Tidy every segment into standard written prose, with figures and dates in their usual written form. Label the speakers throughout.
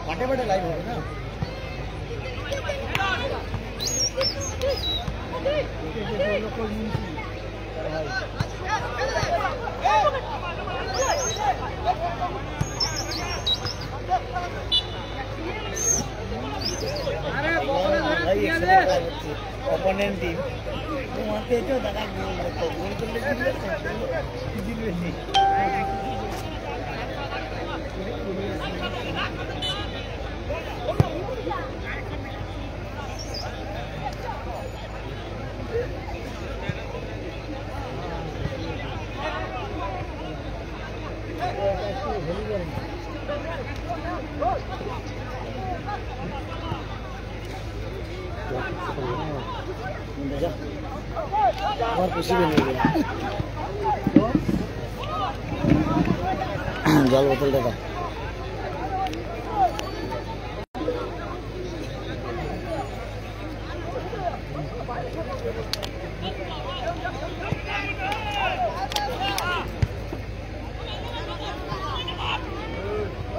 Speaker 1: পাটে পাটে লাইভ হবে না অপোনেন্ট টিম তোমাকে তো দাদা গোল করলে জিতবে और खुशी भी नहीं जल बोतल देता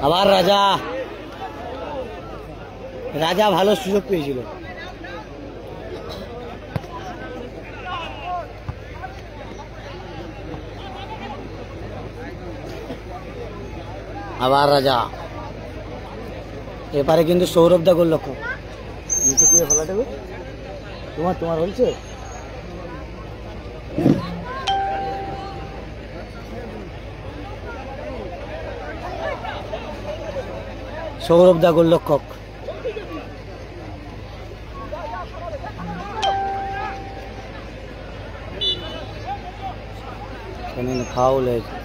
Speaker 1: আবার রাজা রাজা ভালো সুযোগ পেয়েছিল আবার রাজা এপারে কিন্তু সৌরভ দা গোলরক্ষক নিচে তুলে ফেলা দেবে তোমার হয়েছে সৌরভ দা গোলরক্ষক ফাউল হয়েছে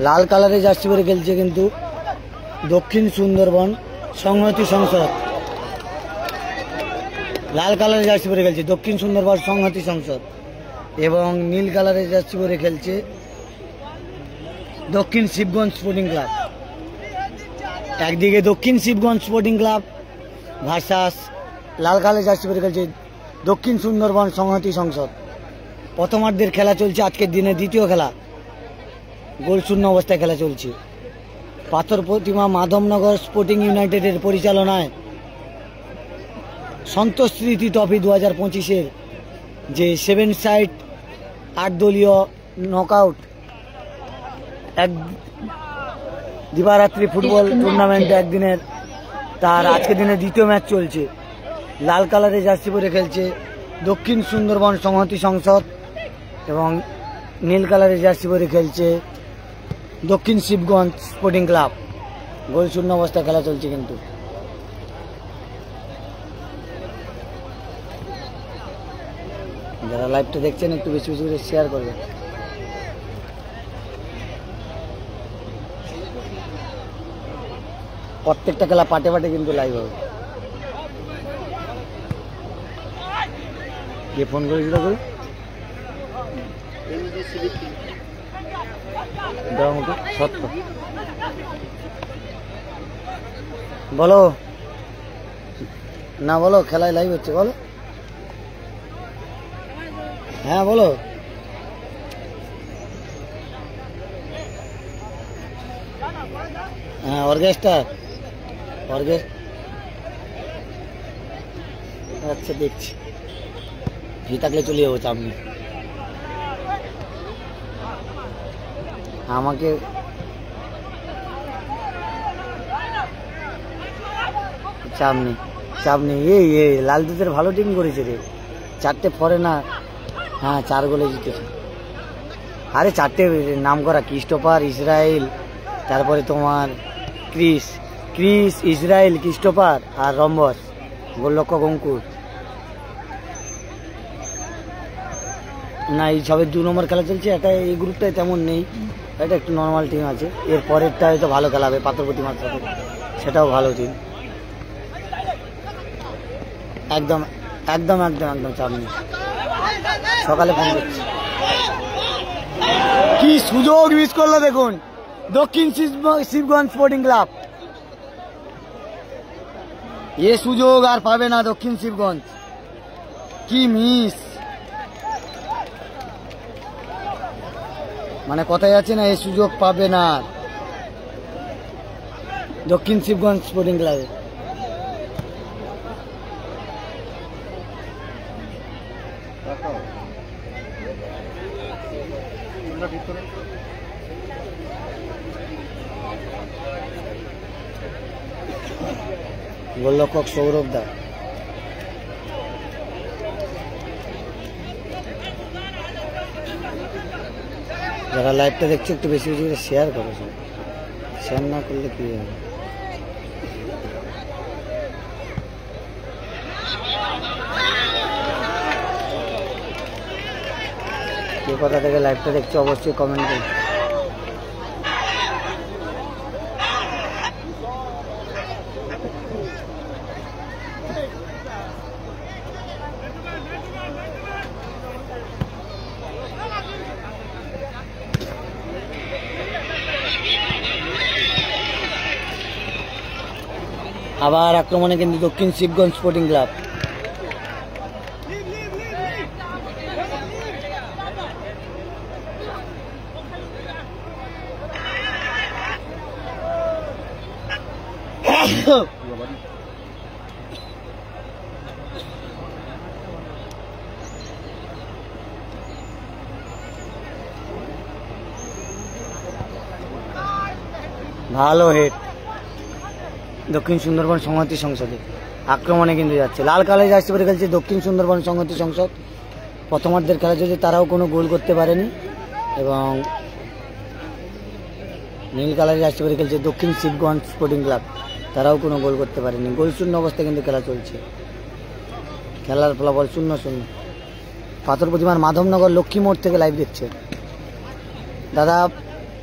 Speaker 1: লাল কালারে জার্সি পরে খেলছে কিন্তু দক্ষিণ সুন্দরবন সংহতি সংসদ লাল কালারে জার্সি পরে খেলছে দক্ষিণ সুন্দরবন সংহতি সংসদ এবং নীল কালারে জার্সি পরে খেলছে দক্ষিণ শিবগঞ্জ স্পোর্টিং ক্লাব একদিকে দক্ষিণ শিবগঞ্জ স্পোর্টিং ক্লাব ভার্সাস লাল কালারে জার্সি পরে খেলছে দক্ষিণ সুন্দরবন সংহতি সংসদ প্রথমার্ধের খেলা চলছে আজকের দিনে দ্বিতীয় খেলা গোল শূন্য অবস্থায় খেলা চলছে পাথর প্রতিমা মাধবনগর স্পোর্টিং ইউনাইটেডের পরিচালনায় সন্তোষ স্মৃতি ট্রফি 2025-এর যে 7 সাইড 8 দলীয় নকআউট এক দিবারাত্রি ফুটবল টুর্নামেন্ট একদিনের তার আজকের দিনে দ্বিতীয় ম্যাচ চলছে লাল কালারে জার্সি পরে খেলছে দক্ষিণ সুন্দরবন সংহতি সংসদ এবং নীল কালারে জার্সি পরে খেলছে দক্ষিণ শিবগঞ্জ স্পোর্টিং ক্লাব গোল শূন্য অবস্থায় খেলা চলছে কিন্তু যারা লাইভটা দেখছেন একটু বেশি বেশি করে শেয়ার করবেন প্রত্যেকটা খেলা পাটে পাটে কিন্তু লাইভ হবে কে ফোন করেছিল সত্য বলো না বলো খেলায় লাইভ হচ্ছে বলো হ্যাঁ বলো হ্যাঁ অর্কেস্ট্রা আচ্ছা দেখছি ফি থাকলে চলে যাবো চাপ নেই আমাকে চাপ নেই এই লাল দুধের ভালো টিম করেছে রে 4টে ফরেনার হ্যাঁ 4 গোলে জিতেছে আরে 4টে নাম করা ক্রিস্টোফার ইসরায়েল তারপরে তোমার ক্রিস ইসরায়েল ক্রিস্টোফার আর রম্বস গোলরক্ষক অঙ্কুর না এই সবের 2 নম্বর খেলা চলছে এটা এই গ্রুপটায় তেমন নেই এটা একটু নর্মাল টিম আছে এর পরেরটা হয়তো ভালো খেলা হবে পাথর প্রতিমার সাথে সেটাও ভালো টিম একদম একদম একদম একদম চাপ নেই সকালে ফোন করছি কি সুযোগ মিস করলো দেখুন দক্ষিণ শিবগঞ্জ স্পোর্টিং ক্লাব। এ সুযোগ আর পাবে না দক্ষিণ শিবগঞ্জ। কি মিস, মানে কথাই আছে না, এই সুযোগ পাবে না দক্ষিণ শিবগঞ্জ স্পোর্টিং ক্লাবে। গোলরক্ষক সৌরভ দা। যারা লাইভটা দেখছে একটু বেশি বেশি করে শেয়ার করো, শেয়ার না করলে কি হবে। কে কথা থেকে লাইভটা দেখছো অবশ্যই কমেন্ট করো। আবার আক্রমণে কিন্তু দক্ষিণ শিবগঞ্জ স্পোর্টিং ক্লাব। ভালো হেড দক্ষিণ সুন্দরবন সংহতি সংসদে। আক্রমণে কিন্তু যাচ্ছে, লাল কালারে জার্সি পরে খেলছে দক্ষিণ সুন্দরবন সংহতি সংসদ। প্রথমার্ধের খেলা চলছে, তারাও কোনো গোল করতে পারেনি। এবং নীল কালারে জার্সি পরে খেলছে দক্ষিণ শিবগঞ্জ স্পোর্টিং ক্লাব, তারাও কোনো গোল করতে পারেনি। গোল শূন্য অবস্থায় কিন্তু খেলা চলছে। খেলার ফলাফল 0-0। পাথর প্রতিমার মাধবনগর লক্ষ্মীমোড় থেকে লাইভ দেখছে দাদা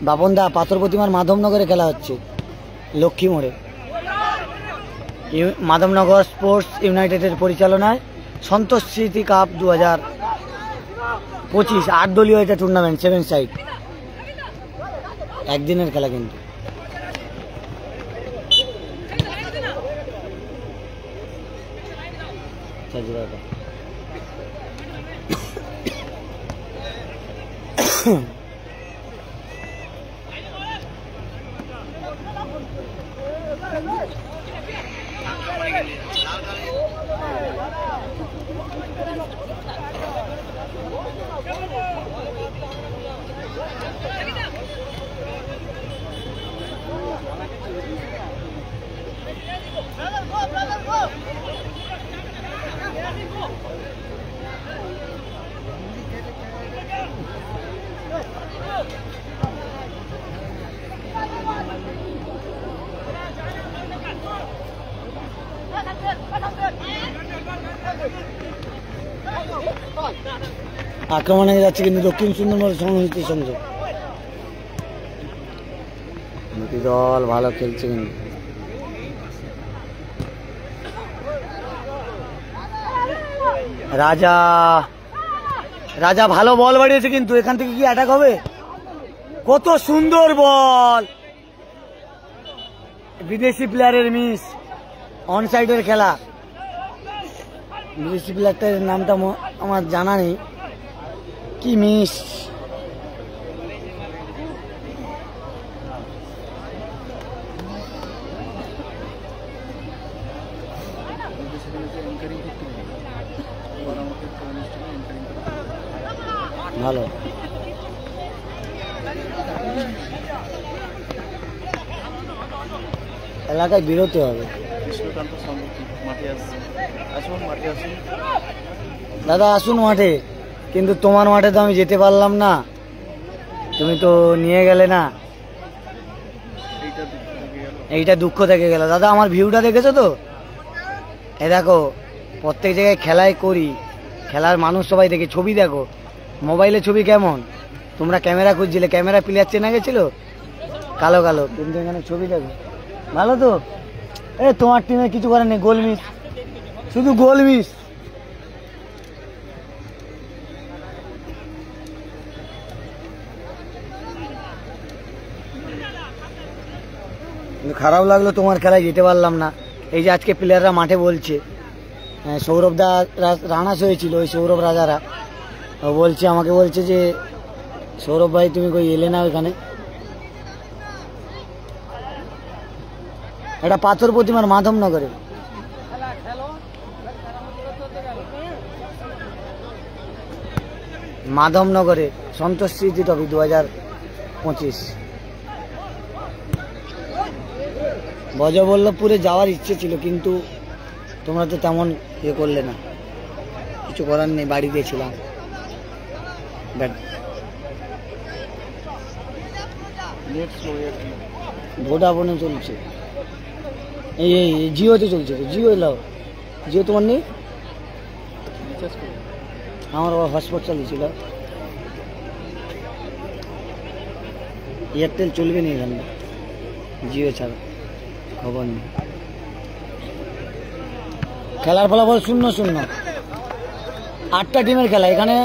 Speaker 1: বাপন দা। পাথর প্রতিমার মাধবনগরে খেলা হচ্ছে লক্ষ্মীমোড়ে। মাধবনগর স্পোর্টস ইউনাইটেডের পরিচালনায় সন্তোষ স্মৃতি কাপ 2025 8 দলীয় এটা টুর্নামেন্ট, 7 সাইড, একদিনের খেলা কিন্তু। আক্রমণে যাচ্ছে কিন্তু দক্ষিণ সুন্দরবন সংহতি সংযোগ। দুটি দল ভালো খেলছে কিন্তু। রাজা রাজা ভালো বল বাড়িয়েছে কিন্তু, এখান থেকে কি অ্যাটাক হবে? কত সুন্দর বল, বিদেশি প্লেয়ারের মিস। অন সাইডের খেলা, বিদেশি প্লেয়ারটার নামটা আমার জানা নেই। কি মিস, ভালো এলাকায় বেরোতে হবে। দাদা আসুন মাঠে, কিন্তু তোমার মাঠে তো আমি যেতে পারলাম না, তুমি তো নিয়ে গেলে না, এইটা দুঃখ থেকে গেল। দাদা আমার ভিউটা দেখেছো তো? এ দেখো প্রত্যেক জায়গায় খেলায় করি, খেলার মানুষ সবাই দেখে। ছবি দেখো, মোবাইলে ছবি কেমন, তোমরা ক্যামেরা খুঁজছিলে, ক্যামেরা প্লেয়ার চেনা গেছিল কালো কালো, কিন্তু এখানে ছবি দেখো ভালো তো। এ তোমার টিমে কিছু করার নেই, গোল মিস, শুধু গোল মিস। কিন্তু খারাপ লাগলো তোমার খেলায় যেতে পারলাম না। এই যে আজকে প্লেয়াররা মাঠে বলছে, সৌরভ দা রানাস হয়েছিল, ওই সৌরভ রাজারা বলছে, আমাকে বলছে যে সৌরভ ভাই তুমি কই এলে না ওইখানে। এটা পাথর প্রতিমার মাধবনগরে। মাধবনগরে সন্তোষ স্মৃতি ট্রফি 2025। বজবল্লভপুরে যাওয়ার ইচ্ছে ছিল, কিন্তু তোমরা তো তেমন ইয়ে করলে না, কিছু করার নেই, বাড়িতে ছিলাম। ভোডাফোনে চলছে, এই জিওতে চলছে। জিও এলাও, জিও তোমার নেই? আমার আবার হটস্পট চালিয়েছিল। এয়ারটেল চলবে না এখানে, জিও ছাড়া খবর নেই। খেলার ফলাফল 0-0। 8টা টিমের খেলা। এখানে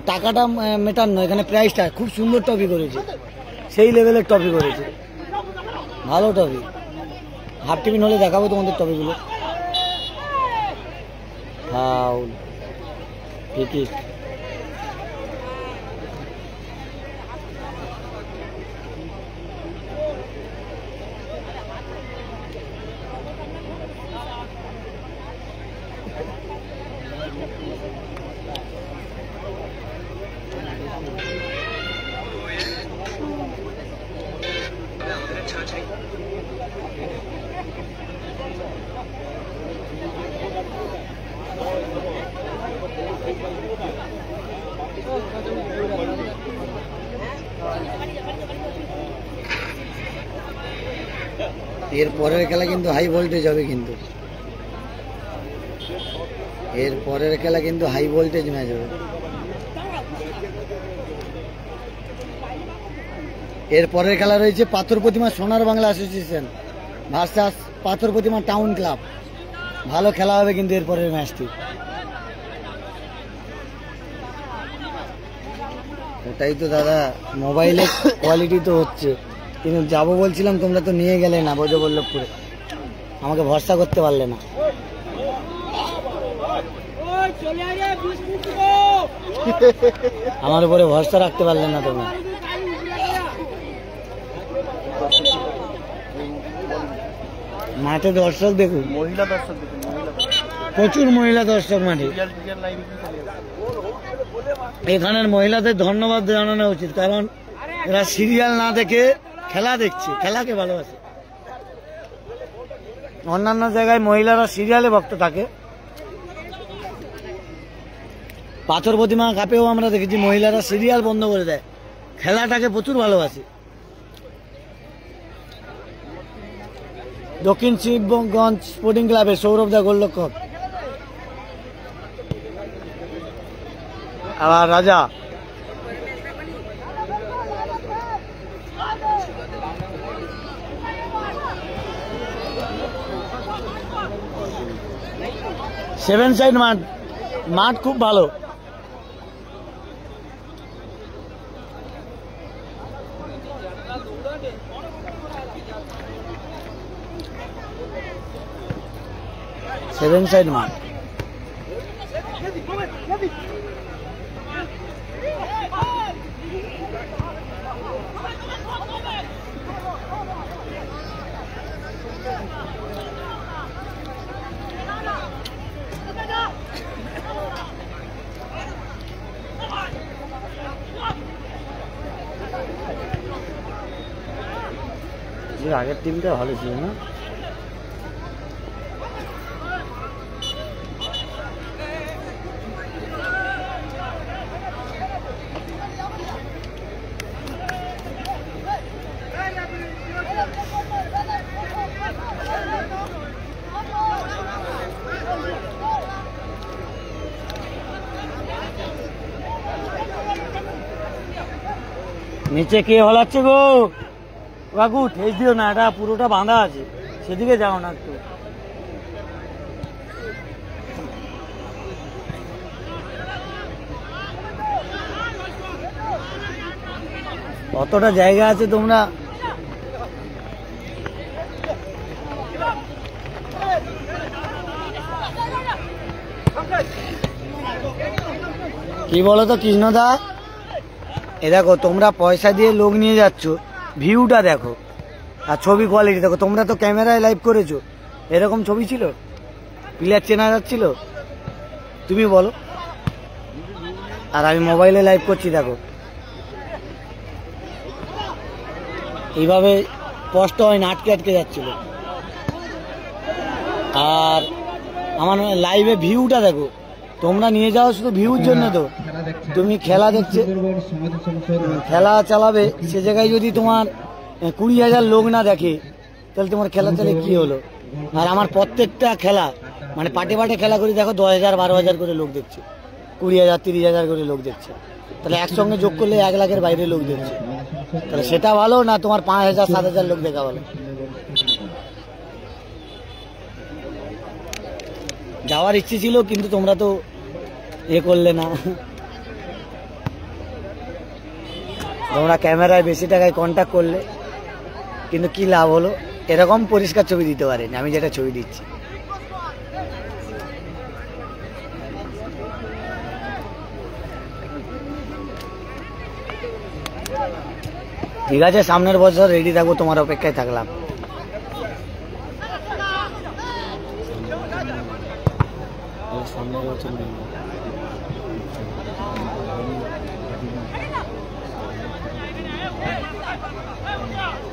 Speaker 1: টাকাটা মেটার নয়, এখানে প্রাইসটা। খুব সুন্দর ট্রফি করেছে, সেই লেভেলের ট্রফি করেছে, ভালো ট্রফি। হাফ টিফিন হলে দেখাবো তোমাদের ট্রফিগুলো। Foul, wicket. এর পরের খেলা কিন্তু হাই ভোল্টেজ হবে, কিন্তু এর পরের খেলা কিন্তু হাই ভোল্টেজ ম্যাচ হবে। এর পরের খেলা রয়েছে পাথর প্রতিমা সোনার বাংলা অ্যাসোসিয়েশন ভার্সাস পাথর প্রতিমা টাউন ক্লাব। ভালো খেলা হবে কিন্তু এর পরের ম্যাচটি। ওটাই তো দাদা, মোবাইলের কোয়ালিটি তো হচ্ছে, কিন্তু যাবো বলছিলাম, তোমরা তো নিয়ে গেলে না বজবল্লভপুরে, আমাকে ভরসা করতে পারলে না। আমার উপরে ভরসা রাখতে পারলে না তোমরা। মাঠে দর্শক দেখুন,
Speaker 2: মহিলা দর্শক দেখুন,
Speaker 1: প্রচুর মহিলা দর্শক মাঠে। এখানের মহিলাদের ধন্যবাদ জানানো উচিত, কারণ এরা সিরিয়াল না দেখে খেলা দেখছে, খেলাকে ভালোবাসে। অন্যান্য জায়গায় মহিলারা সিরিয়ালে ভক্ত থাকে, পাথর প্রতিমা কাপেও আমরা দেখেছি মহিলারা সিরিয়াল বন্ধ করে দেয়, খেলাটাকে প্রচুর ভালোবাসে। দক্ষিণ শিবগঞ্জ স্পোর্টিং ক্লাবে সৌরভ দা গোলরক্ষক। আবার রাজা সেভেন সাইড মাঠ, মাঠ খুব ভালো। সেভেন সাইড মাঠ। আগের টিমটা ভালো ছিল না? নিচে কে হলাচ্ছে গো কাকু? ঠেস দিও না, এটা পুরোটা বাঁধা আছে, সেদিকে যাও না একটু। কতটা জায়গা আছে তোমরা কি বলো তো কৃষ্ণদা, এ দেখো তোমরা পয়সা দিয়ে লোক নিয়ে যাচ্ছ, ভিউটা দেখো আর ছবি কোয়ালিটি দেখো। তোমরা তো ক্যামেরায় লাইভ করেছো, এরকম ছবি ছিল? প্লেয়ার চেনা যাচ্ছিল? তুমি বলো। আর আমি মোবাইলে লাইভ করছি দেখো, এইভাবে কষ্ট হয় না, আটকে আটকে যাচ্ছিল। আর আমার লাইভে ভিউটা দেখো, তোমরা নিয়ে যাও শুধু ভিউর জন্য। তো তুমি খেলা দেখছে, খেলা চালাবে, সে জায়গায় যদি তোমার 20,000 লোক না দেখে, তাহলে তোমার খেলা তাহলে কি হলো? আর আমার প্রত্যেকটা খেলা মানে পাটে পাটে খেলা করে দেখো 10,000 12,000 করে লোক দেখছে, 20,000 30,000 করে লোক দেখছে। তাহলে একসঙ্গে যোগ করলে 1 লাখের বাইরে লোক দেখছে। তাহলে সেটা ভালো না তোমার 5,000 7,000 লোক দেখা ভালো? যাওয়ার ইচ্ছে ছিল কিন্তু তোমরা তো করলে না। তোমরা ক্যামেরায় বেশি টাকায় কন্ট্যাক্ট করলে, কিন্তু কি লাভ হলো? এরকম পরিষ্কার ছবি দিতে পারেনি আমি যেটা ছবি দিচ্ছি। ঠিক আছে, সামনের বছর রেডি থাকবো, তোমার অপেক্ষায় থাকলাম।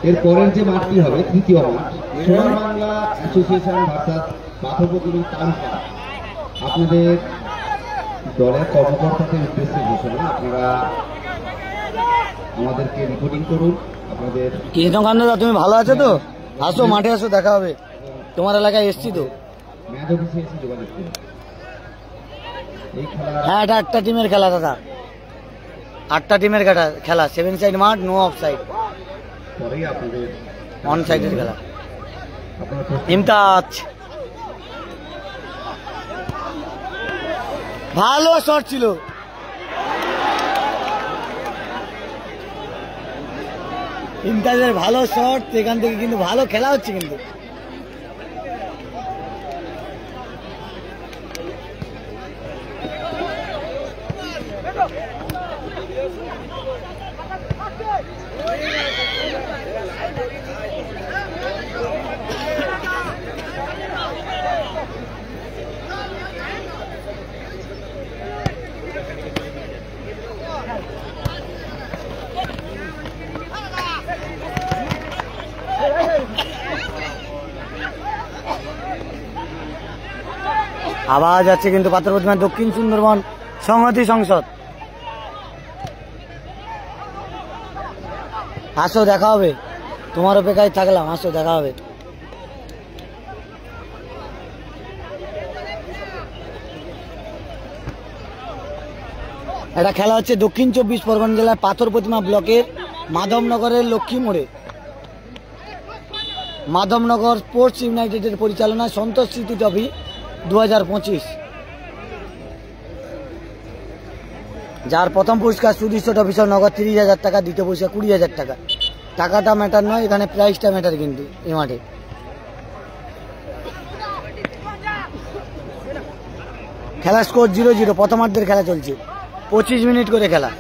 Speaker 2: এর পরের যে মাঠটি হবে তৃতীয় মাঠ, সোনার বাংলা অ্যাসোসিয়েশন ভার্সাস পাথরপ্রতিরোধী তালুকা। আপনাদের দলের কর্মকর্তাদের উদ্দেশ্যে ঘোষণা, আপনারা আমাদেরকে রিপোর্টিং করুন। আপনাদের
Speaker 1: কৃষ্ণকান্তদা তুমি ভালো আছো তো? আসো মাঠে আসো, দেখা হবে। তোমার এলাকায় এসছি তো।
Speaker 2: ম্যাচ অফিসে এসে যোগাযোগ করুন। এই খেলা,
Speaker 1: হ্যাঁ, এটা 8টা টিমের খেলা দাদা, 8টা টিমের খেলা, 7 সাইড মাঠ, নো অফ সাইড,
Speaker 2: পরেই আপনাদের
Speaker 1: অন সাইডের খেলা।
Speaker 2: আপনারা
Speaker 1: ইমতাজ ভালো শট ছিল, ইমতাজের ভালো শট, সেখান থেকে কিন্তু ভালো খেলা হচ্ছে। কিন্তু আওয়াজ আছে কিন্তু পাথরপ্রতিমা দক্ষিণ সুন্দরবন সংহতি সংসদ। আসো, দেখা হবে, তোমার অপেক্ষায় থাকলাম, আসো দেখা হবে। এটা খেলা হচ্ছে দক্ষিণ 24 পরগনা জেলার পাথরপ্রতিমা ব্লকের মাধবনগরের লক্ষ্মী মোড়ে। মাধবনগর স্পোর্টস ইউনাইটেডের পরিচালনায় সন্তোষ স্মৃতি ট্রফি 2025, যার প্রথম পুরস্কার সুদৃশ্য ট্রফি সহ নগদ 30,000 টাকা, দ্বিতীয় পুরস্কার 20,000 টাকা। টাকাটা ম্যাটার নয়, এখানে প্রাইসটা ম্যাটার। কিন্তু এই মাঠে খেলা স্কোর 0-0, প্রথমার্ধের খেলা চলছে, 25 মিনিট করে খেলা।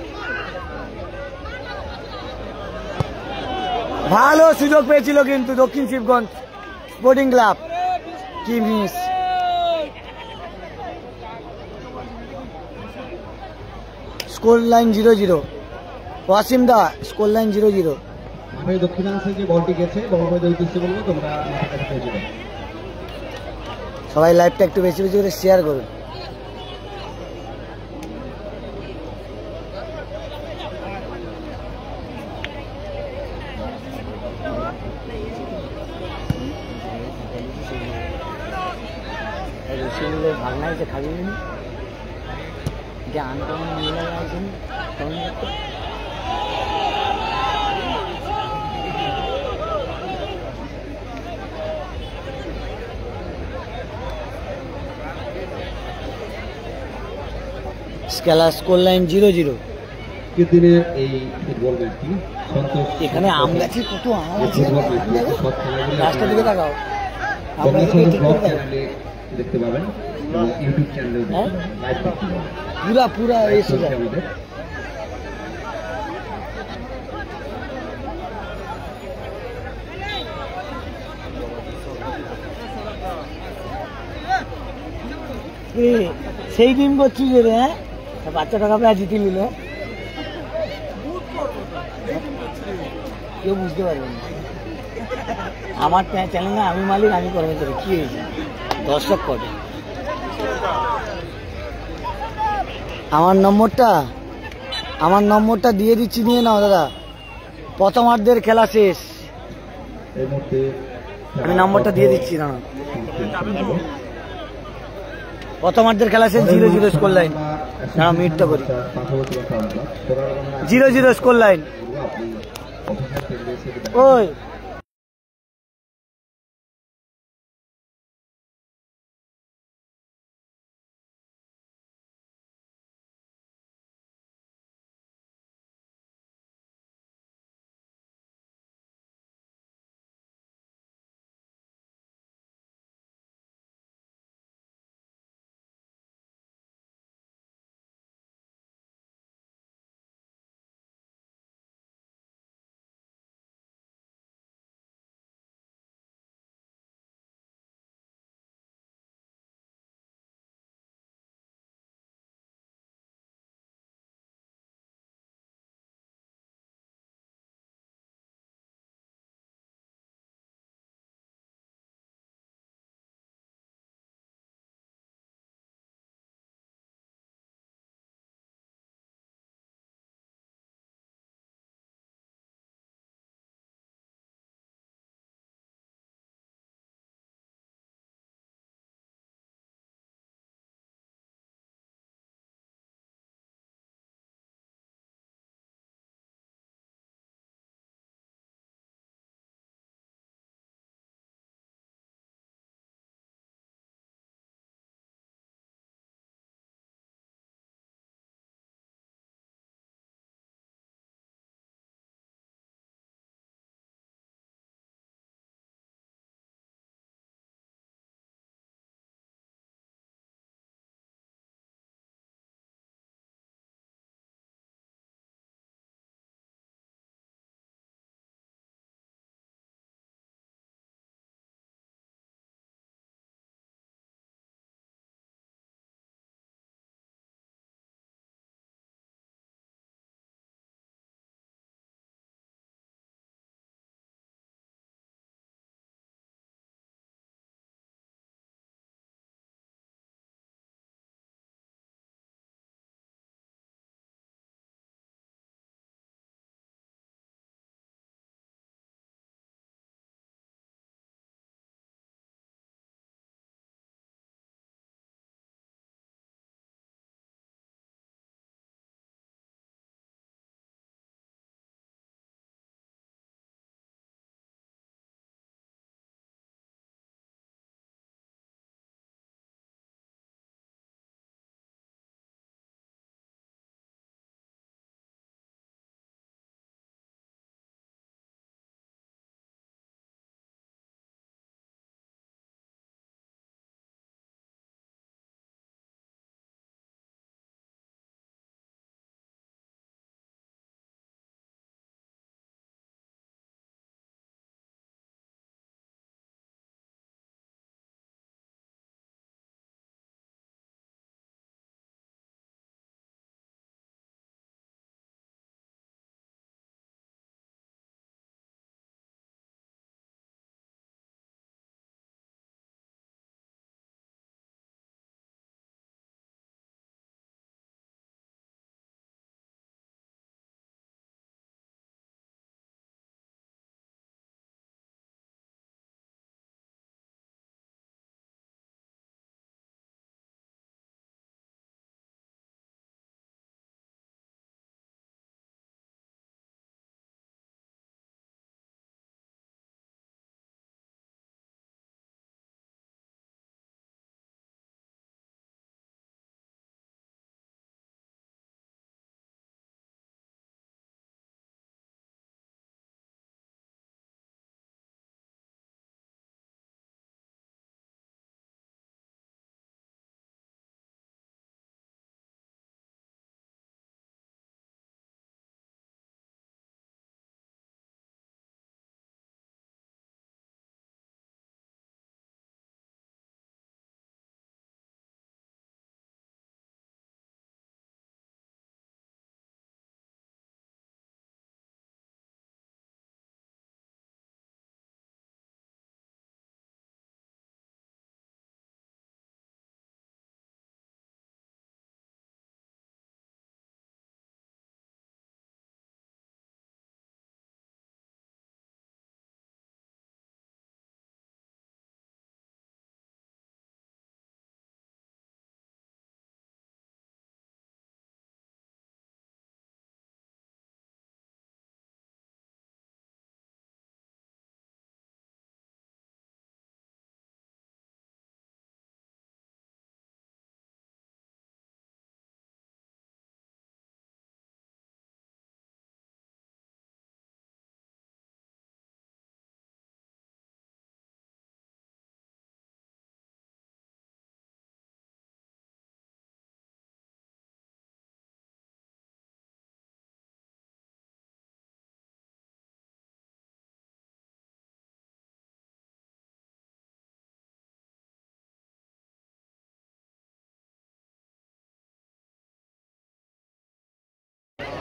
Speaker 1: ভালো সুযোগ পেয়েছিল কিন্তু দক্ষিণ শিবগঞ্জ স্পোর্টিং ক্লাব, কি মিস। স্কোর লাইন 0-0, ওয়াসিম দা স্কোর লাইন 0-0।
Speaker 2: মাঠের দক্ষিণাংশে যে বলটি গেছে, বলবাদের উদ্দেশ্যে বলবো তোমরা মাঠের কাছে পৌঁছে যাও।
Speaker 1: সবাই লাইভটা একটু বেশি বেশি করে শেয়ার করুন। ভাগনা এসে খাবি যে আনকমন মিলে আসেন স্কোর লাইন 0-0।
Speaker 2: দিনের এই ফুটবল ম্যাচটি সন্তোষ,
Speaker 1: এখানে আম গাছে কত আম আছে,
Speaker 2: ফুটবল ম্যাচটি সব খেলাগুলি
Speaker 1: রাস্তার দিকে তাকাও,
Speaker 2: আপনারা ব্লগ চ্যানেলে দেখতে পাবেন। এবং ইউটিউব চ্যানেলে
Speaker 1: হ্যাঁ?
Speaker 2: লাইভ দেখতে পাবেন।
Speaker 1: পুরা পুরা এসে
Speaker 2: চলছে
Speaker 1: যায়।
Speaker 2: আমাদের।
Speaker 1: এ, সেই ডিম করছি যে রে, হ্যাঁ বাচ্চাটা কাপড়ে জিতে নিল, কেউ বুঝতে পারবে না। আমার চ্যানেল না, আমি মালিক, আমি কর্মচারী, কি হয়েছে দর্শক কবে? আমার নম্বরটা দিয়ে দিচ্ছি, নিয়ে নাও দাদা। প্রথমার্ধের খেলা শেষ,
Speaker 2: এই মুহূর্তে
Speaker 1: আমি নম্বরটা দিয়ে দিচ্ছি না। প্রথমার্ধের খেলা শেষ, 0-0 স্কোর লাইন। না মিটটা করি, 0-0 স্কোর লাইন। ওই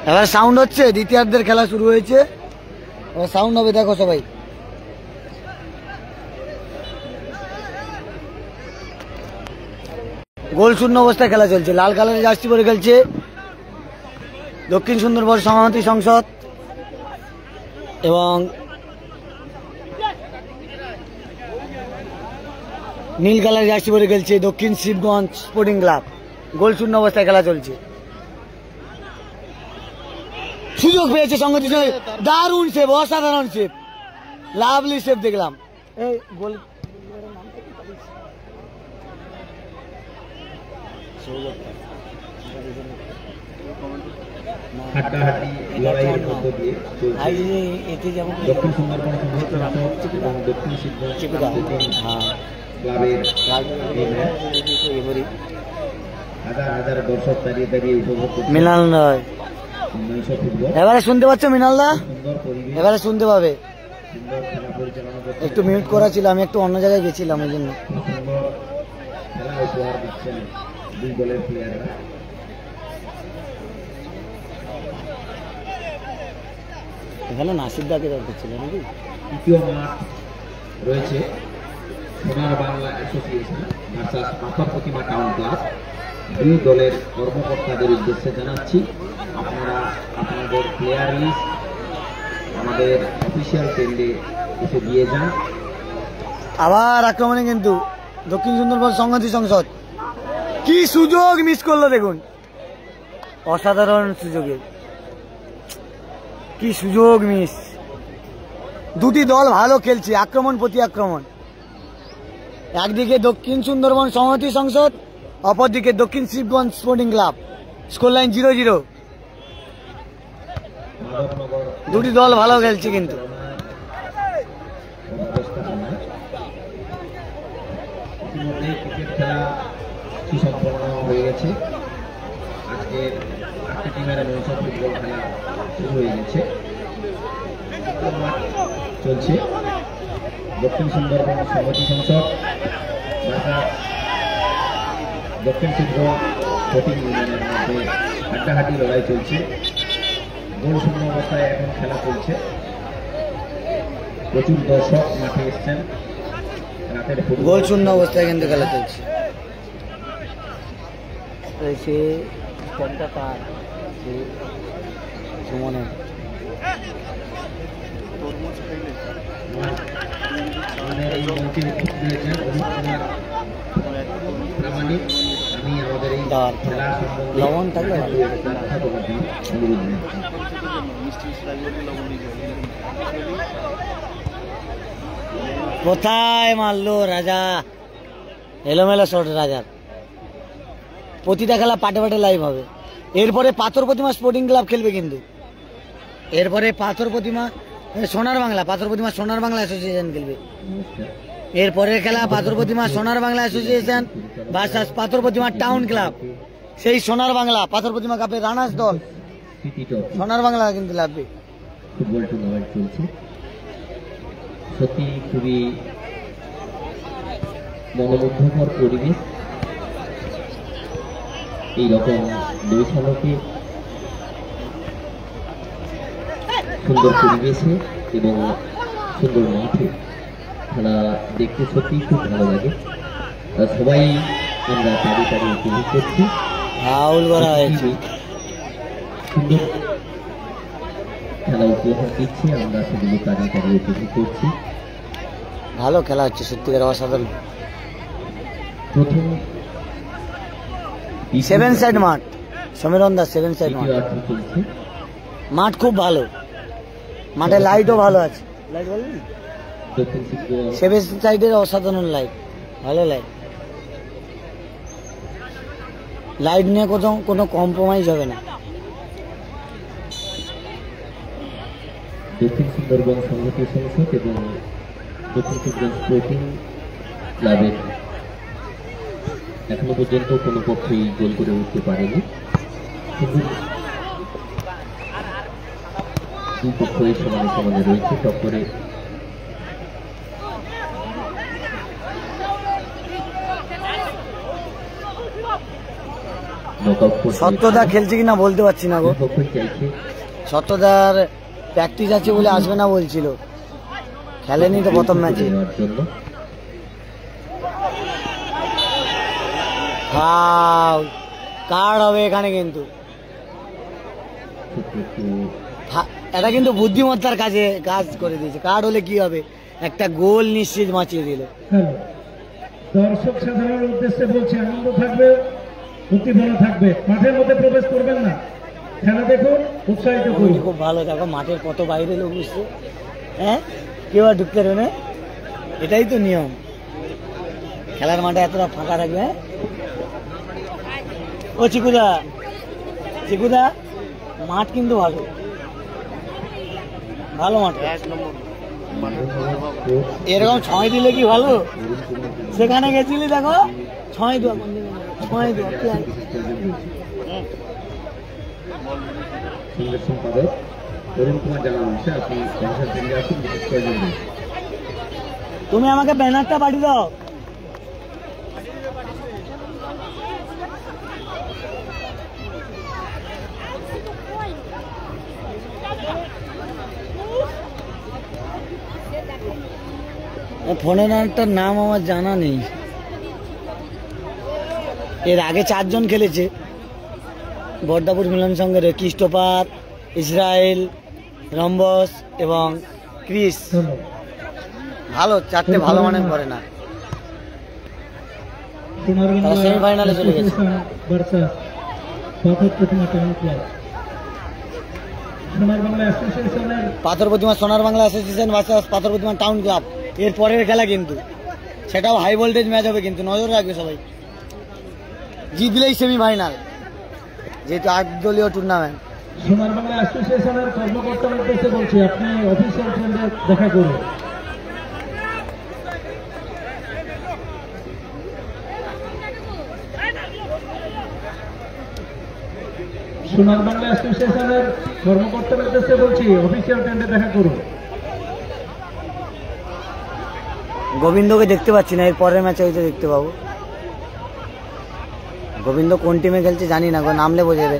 Speaker 1: এবার সাউন্ড হচ্ছে, দ্বিতীয়ার্ধের খেলা শুরু হয়েছে, এবার সাউন্ড হবে, দেখো সবাই। গোল শূন্য অবস্থায় খেলা চলছে। লাল কালারের জার্সি পরে খেলছে দক্ষিণ সুন্দরবন সংহতি সংসদ এবং নীল কালারের জার্সি পরে খেলছে দক্ষিণ শিবগঞ্জ স্পোর্টিং ক্লাব। গোল শূন্য অবস্থায় খেলা চলছে। সুযোগ পেয়েছে সংহতি, দারুণ সেভ, অসাধারণ সেভ, লাভলি সেভ দেখলাম। এই গোল
Speaker 2: হাড্ডাহাড্ডি লড়াইয়ের মধ্য দিয়ে চলছে
Speaker 1: এতে যেমন
Speaker 2: দক্ষিণ সুন্দরবন সংহতি সংসদ এবং দক্ষিণ শিবগঞ্জ ক্লাবের এই ম্যাচ। হাজার হাজার দর্শক দাঁড়িয়ে দাঁড়িয়ে উপভোগ করছে
Speaker 1: মৃণাল নয়।
Speaker 2: নৈশ ফুটবল।
Speaker 1: এবারে শুনতে পাচ্ছ মৃণালদা?
Speaker 2: সুন্দর পরিবেশ,
Speaker 1: এবারে শুনতে পাবে।
Speaker 2: সুন্দর খেলা পরিচালনা করছে।
Speaker 1: একটু মিউট করা ছিল, আমি একটু অন্য জায়গায় গেছিলাম ওই জন্য।
Speaker 2: সুন্দর খেলা উপহার দিচ্ছেন দুই দলের প্লেয়াররা।
Speaker 1: এখানে নাসির দাকে দরকার ছিল নাকি?
Speaker 2: তৃতীয় মাঠ রয়েছে সোনার বাংলা অ্যাসোসিয়েশন ভার্সাস পাথর প্রতিমা টাউন ক্লাব। দুই দলের কর্মকর্তাদের উদ্দেশ্যে জানাচ্ছি, আপনারা আপনাদের প্লেয়ার লিস্ট আমাদের অফিসিয়াল টেন্ডে এসে দিয়ে যান।
Speaker 1: আবার আক্রমণে কিন্তু দক্ষিণ সুন্দরবন সংহতি সংসদ। কি সুযোগ মিস করলো দেখুন, অসাধারণ সুযোগে কি সুযোগ মিস। দুটি দল ভালো খেলছে, আক্রমণ প্রতি আক্রমণ। একদিকে দক্ষিণ সুন্দরবন সংহতি সংসদ, অপরদিকে দক্ষিণ Shibganj sporting club. Score line 0-0। দুটি দল ভালো খেলছে কিন্তু।
Speaker 2: ইতিমধ্যে ক্রিকেট খেলা সুসম্পন্ন হয়ে গেছে। আজকে 8টি টিমের নৈশ ফুটবল খেলা শুরু হয়ে গেছে। চলছে দক্ষিণ সুন্দরবন সংহতি সংসদ দক্ষিণ শিবগঞ্জ স্পোর্টিং ইউনিয়নের মধ্যে হাড্ডাহাড্ডি লড়াই চলছে। গোল শূন্য অবস্থায় এখন খেলা চলছে। প্রচুর দর্শক মাঠে এসছেন। রাতের
Speaker 1: গোল শূন্য অবস্থায় কিন্তু খেলা চলছে। সুমনের
Speaker 2: আমাদের এই মঞ্চে উপস্থিত হয়েছেন অমিত কুমার প্রামাণিক। আমি আমাদের এই খেলা সম্বন্ধে
Speaker 1: লবণ থাকলে
Speaker 2: ব্যাখ্যা করার জন্য অনুরোধ জানাচ্ছি।
Speaker 1: কোথায় মারলো রাজা, এলোমেলো শট রাজার। প্রতিটা খেলা পাটে পাটে লাইভ হবে। এরপরে পাথর প্রতিমা স্পোর্টিং ক্লাব খেলবে কিন্তু। এরপরে পাথর প্রতিমা সোনার বাংলা, পাথর প্রতিমা সোনার বাংলা অ্যাসোসিয়েশন খেলবে। এরপরের খেলা পাথর প্রতিমা সোনার বাংলা অ্যাসোসিয়েশন ভার্সাস পাথর প্রতিমা টাউন ক্লাব। সেই সোনার বাংলা পাথর প্রতিমা কাপের রানার্স দল সোনার বাংলা কিন্তু লাগবে।
Speaker 2: ফুটবল টুর্নামেন্ট চলছে, সত্যি খুবই মনোমুগ্ধকর পরিবেশ। এইরকম বৈশালকে সুন্দর পরিবেশে এবং সুন্দর মাঠে খেলা দেখতে সত্যি খুব ভালো লাগে। সবাই আমরা তাড়ি তাড়ি উপভোগ করছি। সুন্দর খেলা উপহার দিচ্ছে, আমরা সেগুলো তাড়ি তাড়ি উপভোগ করছি।
Speaker 1: ভালো খেলা হচ্ছে, সত্যিকার অসাধারণ।
Speaker 2: প্রথম
Speaker 1: 7 সাইড মাঠ, সমীরণ দাস 7 সাইড মাঠ।
Speaker 2: চলছে,
Speaker 1: মাঠ খুব ভালো, মাঠে লাইটও ভালো আছে। লাইট বলবি?
Speaker 2: দক্ষিণ শিবগঞ্জ
Speaker 1: 7 সাইডের অসাধারণ লাইট, ভালো লাইট। লাইট নিয়ে কোনো কম্প্রোমাইজ হবে না।
Speaker 2: দক্ষিণ সুন্দরবন সংহতি সংসদ এবং দক্ষিণ সুন্দরবন স্পোর্টিং ক্লাবের এখনো পর্যন্ত কোনো পক্ষেই গোল করে উঠতে পারেনি। কিন্তু দুই পক্ষই সমানে সমানে রয়েছে টক্করে। নকআউট করতে
Speaker 1: সত্যদা খেলছে কিনা বলতে পারছি না গো।
Speaker 2: বিপক্ষে চাইছে
Speaker 1: সত্যদার প্র্যাকটিস আছে বলে আসবে না বলছিল, খেলেনি তো প্রথম ম্যাচে।
Speaker 2: নেওয়ার জন্য
Speaker 1: ফাউল, কার্ড হবে এখানে কিন্তু।
Speaker 2: একটু
Speaker 1: এটা কিন্তু বুদ্ধিমত্তার কাজ করে দিয়েছে। কার্ড হলে কি হবে, একটা গোল নিশ্চিত বাঁচিয়ে দিল।
Speaker 3: হ্যালো, দর্শক সাধারণের উদ্দেশ্যে বলছি, আনন্দ থাকবে, উদ্দীপনা থাকবে, মাঠের মধ্যে প্রবেশ করবেন না, খেলা দেখুন, উৎসাহিত করুন।
Speaker 1: খুব ভালো, দেখো মাঠের কত বাইরে লোক বুঝছে, হ্যাঁ কেউ আর ঢুকতে পারবে না, এটাই তো নিয়ম। খেলার মাঠে এতটা ফাঁকা থাকবে। হ্যাঁ ও চিকুদা, চিকুদা মাঠ কিন্তু ভালো, ভালো মাঠ। এরকম 6 দিলে কি ভালো, সেখানে গেছিলি দেখো 6 দেওয়া, 6 দেওয়া কি আর।
Speaker 2: সংঘের সম্পাদক অরুণ কুমার জানাচ্ছে আপনি কমিশন থেকে আসুন, বিশেষ প্রয়োজন নেই।
Speaker 1: তুমি আমাকে ব্যানারটা পাঠিয়ে দাও। ফোনের নাম্বারটার নাম আমার জানা নেই। এর আগে 4 জন খেলেছে বর্দাপুর মিলন সংঘের, ক্রিস্টোফার, ইসরায়েল, রম্বস এবং ক্রিস। ভালো, 4টে ভালো মানের করে না। তারা সেমিফাইনালে চলে গেছে। পাথর প্রতিমা সোনার বাংলা অ্যাসোসিয়েশন ভার্সেস পাথর প্রতিমা টাউন ক্লাব, এর পরের খেলা কিন্তু, সেটাও হাই ভোল্টেজ ম্যাচ হবে কিন্তু, নজর রাখবে সবাই। জিতলেই সেমিফাইনাল, যেহেতু 8 দলীয় টুর্নামেন্ট।
Speaker 3: সোনার বাংলা অ্যাসোসিয়েশনের কর্মকর্তার উদ্দেশ্যে বলছি, আপনি অফিসিয়াল ট্রেন্ডে দেখা করুন। সোনার বাংলা অ্যাসোসিয়েশনের কর্মকর্তার উদ্দেশ্যে বলছি, অফিসিয়াল ট্রেন্ডে দেখা করুন।
Speaker 1: গোবিন্দকে দেখতে পাচ্ছি না, এর পরের ম্যাচে হয়তো দেখতে পাবো। গোবিন্দ কোন টিমে খেলছে জানি না গো, নামলে বোঝা যাবে।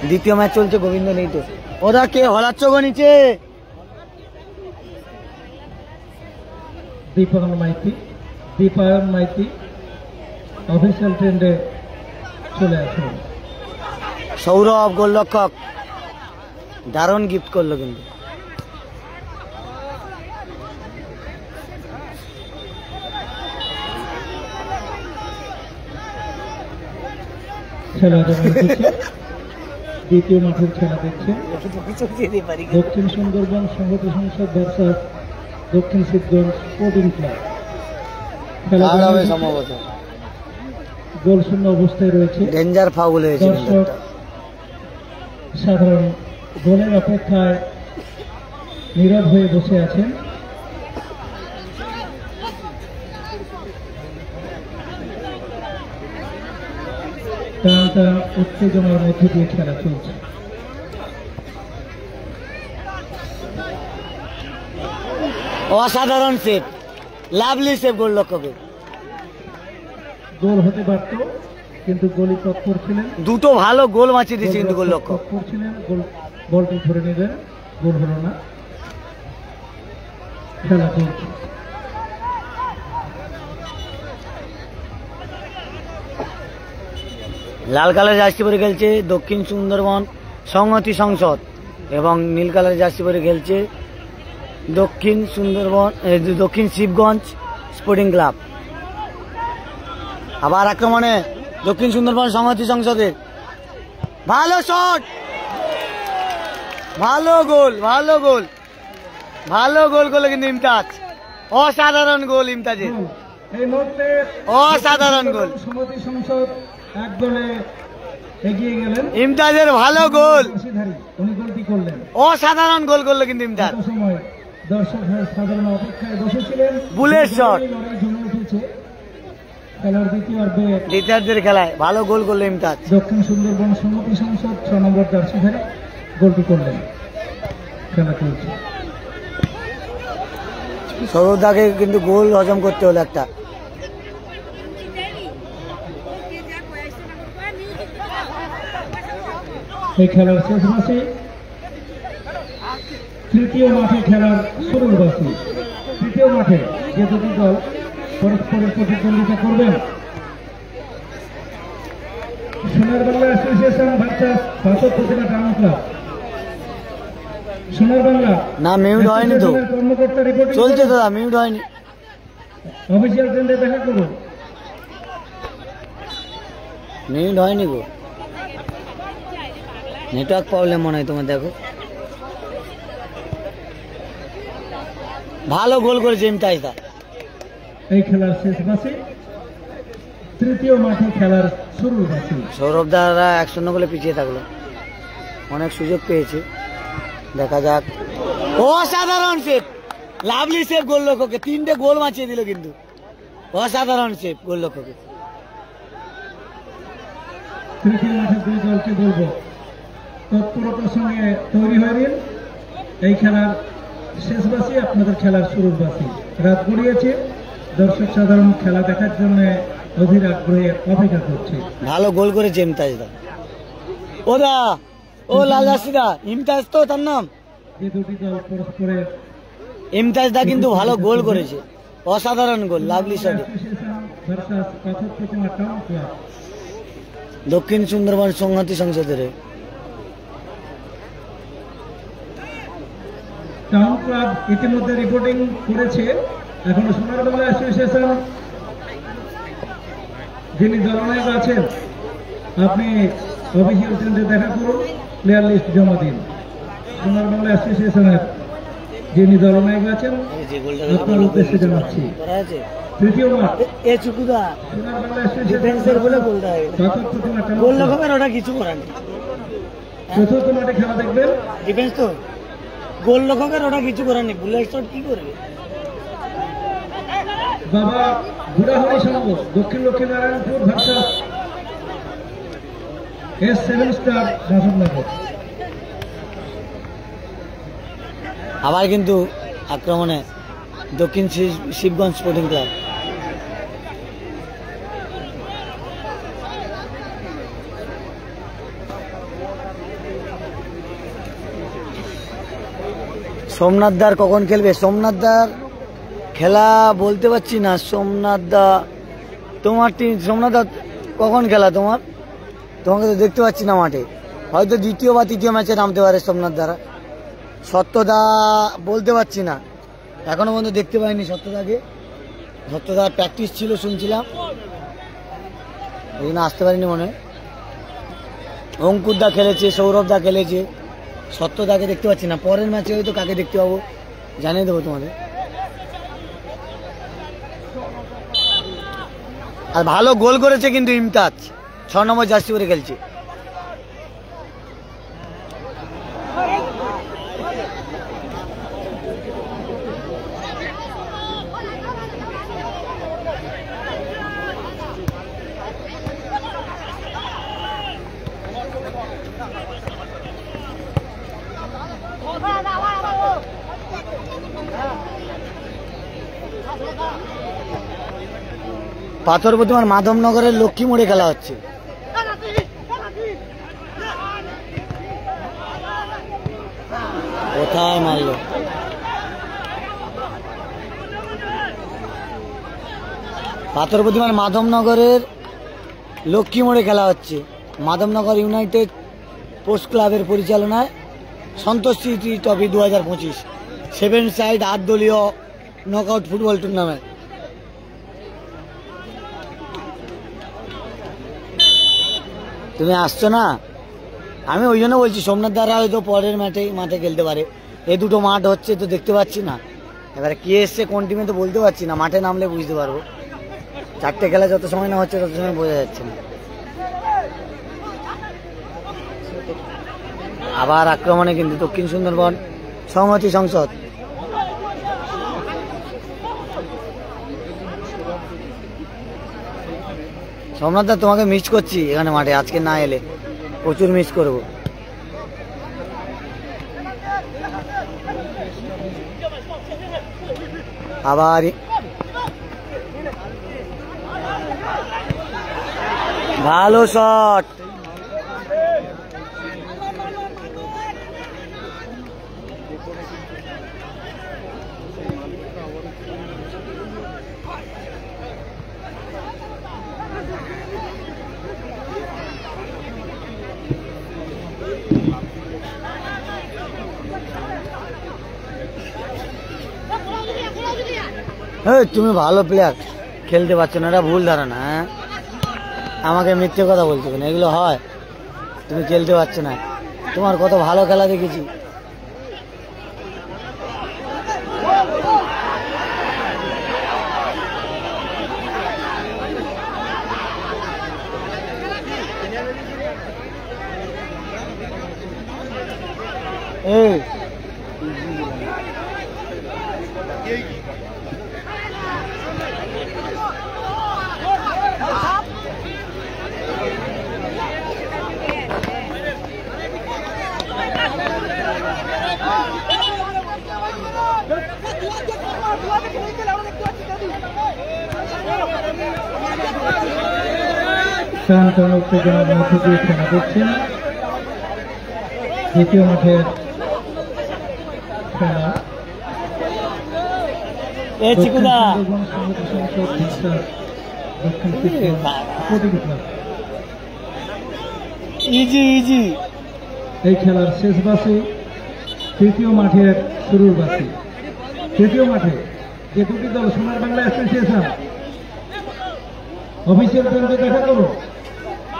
Speaker 1: দ্বিতীয় ম্যাচ চলছে, গোবিন্দ নেই তো। ওরা কে হলাচ্ছ গো নিচে?
Speaker 3: দীপায়ন মাইতি অফিসিয়াল ট্রেন্ডে চলে আসুন।
Speaker 1: সৌরভ গোলরক্ষক দারুণ গিফট করলো কিন্তু।
Speaker 3: খেলা দ্বিতীয় মাঠের খেলা দেখছে দক্ষিণ সুন্দরবন সংহতি সংসদ ভার্সাস দক্ষিণ শিবগঞ্জ স্পোর্টিং ক্লাব। খেলা
Speaker 1: সম্ভবত
Speaker 3: গোল শূন্য অবস্থায় রয়েছে।
Speaker 1: ডেঞ্জার ফাউল হয়েছে।
Speaker 3: দর্শক সাধারণ গোলের অপেক্ষায় নীরব হয়ে বসে আছেন। টান টান উত্তেজনার মধ্যে দিয়ে খেলা চলছে।
Speaker 1: অসাধারণ সেভ, লাভলি সেভ গোলরক্ষকের।
Speaker 3: গোল হতে পারত, কিন্তু গোলই তৎপর ছিলেন।
Speaker 1: দুটো ভালো গোল বাঁচিয়ে দিয়েছে কিন্তু গোলরক্ষক।
Speaker 3: তৎপর ছিলেন, বলটি ধরে নিলেন, গোল হলো না। খেলা চলছে।
Speaker 1: লাল কালার জার্সি পরে খেলছে দক্ষিণ সুন্দরবন সংহতি সংসদ এবং নীল কালার জার্সি পরে খেলছে দক্ষিণ সুন্দরবন দক্ষিণ শিবগঞ্জ স্পোর্টিং ক্লাব। আবার আক্রমণে দক্ষিণ সুন্দরবন সংহতি সংসদের ভালো শট, ভালো গোল, ভালো গোল, ভালো গোল করলো কিন্তু ইমতাজ। অসাধারণ গোল ইমতাজের,
Speaker 3: এই মুহূর্তে
Speaker 1: অসাধারণ গোল।
Speaker 3: সমিতি সংসদ এক গোলে এগিয়ে গেলেন।
Speaker 1: ইমতাজের ভালো গোল,
Speaker 3: উনি গোলটি করলেন।
Speaker 1: অসাধারণ গোল করলো কিন্তু ইমতাজ।
Speaker 3: সময় দর্শক সাধারণ অপেক্ষায় বসেছিলেন।
Speaker 1: বুলেট শট
Speaker 3: জমে উঠেছে খেলার
Speaker 1: দ্বিতীয়ার্ধের খেলায়। ভালো গোল করলো ইমতাজ।
Speaker 3: দক্ষিণ সুন্দরবন সমিতি সংসদ 6 নম্বর জার্সিধারী গোলটি করলেন। খেলা চলছে।
Speaker 1: সৌরভদাকে কিন্তু গোল হজম করতে হলো একটা।
Speaker 3: এই খেলার শেষ বাসি, তৃতীয় মাঠে খেলার শুরুর বাসি। তৃতীয় মাঠে যে দুটি দল পরস্পরের প্রতিদ্বন্দ্বিতা করবেন, সোনার বাংলা অ্যাসোসিয়েশন ভার্সাস পাথর প্রতিমা টাউন ক্লাব। সোনার বাংলা
Speaker 1: না মিউট হয়নি তো,
Speaker 3: কর্মকর্তা রিপোর্ট
Speaker 1: চলছে দাদা, মিউট হয়নি।
Speaker 3: অফিসিয়াল ট্রেন্ডে দেখা করুন।
Speaker 1: মিউট হয়নি গো, নেটওয়ার্ক প্রবলেম মনে হয় তোমার। দেখো ভালো গোল করেছে ইমতাজদা।
Speaker 3: এই খেলার শেষ বাসি, তৃতীয় মাঠে খেলার শুরুর বাসি।
Speaker 1: সৌরভ দারা 1-0 গোলে পিছিয়ে থাকলো, অনেক সুযোগ পেয়েছে, দেখা যাক। অসাধারণ সেভ, লাভলি সেভ গোলরক্ষককে, 3টে গোল বাঁচিয়ে দিল কিন্তু। অসাধারণ সেভ গোলরক্ষককে।
Speaker 3: তৃতীয় মাঠে দুই দলকে বলবো তৎপরতার সঙ্গে তৈরি হয়ে নিন। এই খেলার শেষ বাসি, আপনাদের খেলার শুরুর বাসি। রাত গড়িয়েছে, দর্শক সাধারণ খেলা দেখার জন্য অধীর আগ্রহে অপেক্ষা করছে।
Speaker 1: ভালো গোল করেছে ইমতাজদা। ও দা, ও লাল রাশিদা, ইমতাজ তো তার নাম।
Speaker 3: যে দুটি দল পরস্পরের
Speaker 1: ইমতাজদা কিন্তু ভালো গোল করেছে, অসাধারণ গোল, লাভলি শট।
Speaker 3: ভার্সাস পাথর প্রতিমা টাউন ক্লাব।
Speaker 1: দক্ষিণ সুন্দরবন সংহতি সংসদের
Speaker 3: টাউন ক্লাব ইতিমধ্যে রিপোর্টিং করেছে। এখন সোনার বাংলা অ্যাসোসিয়েশন যিনি দলনায়ক আছেন, আপনি অফিসিয়াল ট্রেন্ডে দেখা করুন, প্লেয়ার লিস্ট জমা দিন। সোনার বাংলা অ্যাসোসিয়েশনের যিনি দলনায়ক আছেন, আপনার উদ্দেশ্যে জানাচ্ছি। তৃতীয় মাঠ
Speaker 1: এ চুকুদা
Speaker 3: সোনার বাংলা
Speaker 1: ডিফেন্সের বলে গোলটা হয়ে গেল।
Speaker 3: পাথর প্রতিমা টাউন
Speaker 1: গোল
Speaker 3: ক্লাব।
Speaker 1: রকমের ওটা কিছু করার নেই।
Speaker 3: চতুর্থ মাঠে খেলা দেখবেন।
Speaker 1: ডিফেন্স তো গোল রকমের ওটা কিছু করার নেই, বুলেট শট কি করবে।
Speaker 3: বাবা বুড়াহরি সংঘ দক্ষিণ Lakshminarayanpur versus S7 star Muzaffarnagar.
Speaker 1: আবার কিন্তু আক্রমণে দক্ষিণ শিবগঞ্জ স্পোর্টিং ক্লাব। সোমনাথদার কখন খেলবে? সোমনাথদার খেলা বলতে পারছি না। সোমনাথদা, তোমার টিম সোমনাথদা কখন খেলা তোমার? তোমাকে তো দেখতে পাচ্ছি না মাঠে, হয়তো দ্বিতীয় বা তৃতীয় ম্যাচে নামতে পারে সোমনাথ দ্বারা। সত্যদা বলতে পারছি না, এখনো পর্যন্ত দেখতে পাইনি সত্যদাকে। সত্যদার প্র্যাকটিস ছিল শুনছিলাম, ওই জন্য আসতে পারিনি মনে হয়। অঙ্কুরদা খেলেছে, সৌরভদা খেলেছে, সত্যদাকে দেখতে পাচ্ছি না। পরের ম্যাচে হয়তো কাকে দেখতে পাবো জানিয়ে দেবো তোমাদের। আর ভালো গোল করেছে কিন্তু ইমতাজ, 6 নম্বর জার্সি পরে খেলছে। পাথর প্রতিমার মাধবনগরের লক্ষ্মী মোড়ে খেলা হচ্ছে। কোথায় মারলো? পাথর প্রতিমার মাধবনগরের লক্ষ্মী মোড়ে খেলা হচ্ছে। মাধবনগর ইউনাইটেড স্পোর্টস ক্লাবের পরিচালনায় সন্তোষ স্মৃতি ট্রফি 2025 7 সাইড 8 দলীয় নকআউট ফুটবল টুর্নামেন্ট। তুমি আসছো না, আমি ওই জন্য বলছি সোমনাথ দ্বারা হয়তো পরের মাঠে খেলতে পারে। এই দুটো মাঠ হচ্ছে তো দেখতে পাচ্ছি না, এবারে কে এসছে কোন টিমে তো বলতে পারছি না, মাঠে নামলে বুঝতে পারবো। 4টে খেলা যত সময় না হচ্ছে তত সময় বোঝা যাচ্ছে না। আবার আক্রমণে কিন্তু দক্ষিণ সুন্দরবন সংহতি সংসদ। সোমনাথ দা তোমাকে মিস করছি এখানে মাঠে, আজকে না এলে প্রচুর মিস করব। আবার ভালো শট, তুমি ভালো প্লেয়ার, খেলতে পারছো না, এটা ভুল ধারণা। হ্যাঁ, আমাকে মিথ্যে কথা বলছো কেন? এগুলো হয়? তুমি খেলতে পারছো না, তোমার কত ভালো খেলা দেখেছি। এই
Speaker 3: শান্তন উত্তেজনার মধ্য দিয়ে খেলা দেখছেন। দ্বিতীয় মাঠের খেলা এই খেলার শেষ বাসি, তৃতীয় মাঠের শুরুর বাসি। তৃতীয় মাঠে যে দুটি দল সোনার বাংলা অ্যাসোসিয়েশন অফিসিয়াল কেন্দ্রে দেখা করুন।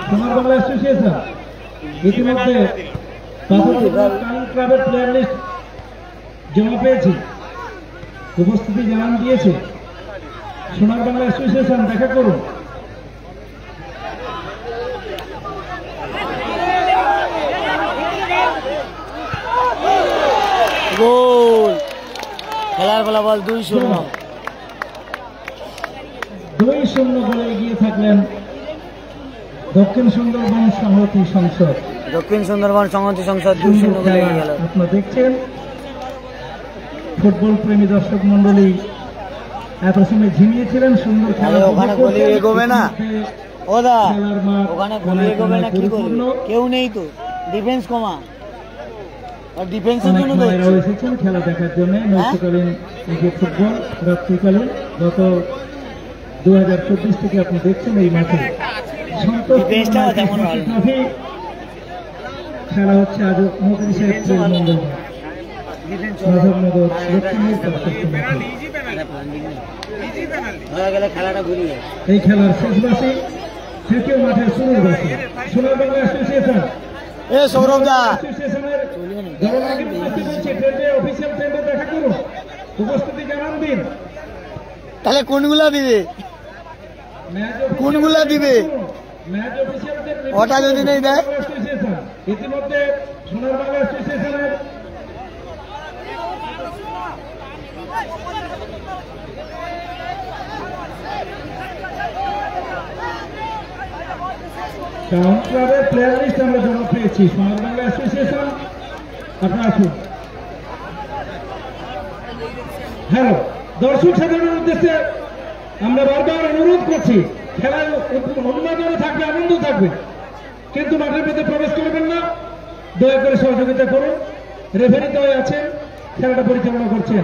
Speaker 3: সোনার বাংলা অ্যাসোসিয়েশন ইতিমধ্যে ক্লাবের প্লেয়ার লিস্ট জমা পেয়েছে, উপস্থিতি জানান দিয়েছে। সোনার বাংলা অ্যাসোসিয়েশন দেখা করুন।
Speaker 1: গোল, খেলার ফলাফল 2-0।
Speaker 3: 2-0 বলে এগিয়ে থাকলেন দক্ষিণ সুন্দরবন সংহতি সংসদ।
Speaker 1: দক্ষিণ সুন্দরবন সংহতি সংসদ 2-0 বলে এগিয়ে গেল।
Speaker 3: আপনারা দেখছেন ফুটবল প্রেমী দর্শক মন্ডলী এত সময় ঝিমিয়েছিলেন। সুন্দর খেলা,
Speaker 1: ওখানে গলি এগোবে না ওদা, ওখানে গলি এগোবে না কি করবে? কেউ নেই তো, ডিফেন্স কমা, আর ডিফেন্সের জন্য
Speaker 3: এসেছেন খেলা দেখার জন্য। নৈশকালীন এই যে ফুটবল রাত্রিকালীন গত 2024 থেকে আপনি দেখছেন এই মাঠে ট্রফি খেলা হচ্ছে আজ 29 এপ্রিল মঙ্গলবার মাধবনগর লক্ষ্মীর এই খেলার শেষ বাসি, তৃতীয় মাঠের শুরুর বাসি সোনার বাংলা অ্যাসোসিয়েশন। অফিসিয়াল ট্রেন্ডে দেখা করুন, উপস্থিতি জানান দিন।
Speaker 1: তাহলে কোনগুলা দিবে? কোনগুলা দিবে?
Speaker 3: ম্যাচ অফিসিয়াল
Speaker 1: ওটা যদি নেই দেয়।
Speaker 3: ইতিমধ্যে সোনার বাংলা অ্যাসোসিয়েশনের টাউন ক্লাবের প্লেয়ার লিস্ট আমরা জমা পেয়েছি। সোনার বাংলা অ্যাসোসিয়েশন আপনারা আসুন। হ্যালো দর্শক সাধারণের উদ্দেশ্যে আমরা বারবার অনুরোধ করছি, খেলায় উন্মাদনা থাকবে, আনন্দ থাকবে, কিন্তু মাঠের মধ্যে প্রবেশ করবেন না। দয়া করে সহযোগিতা করুন। রেফারি দয় আছেন, খেলাটা পরিচালনা করছেন,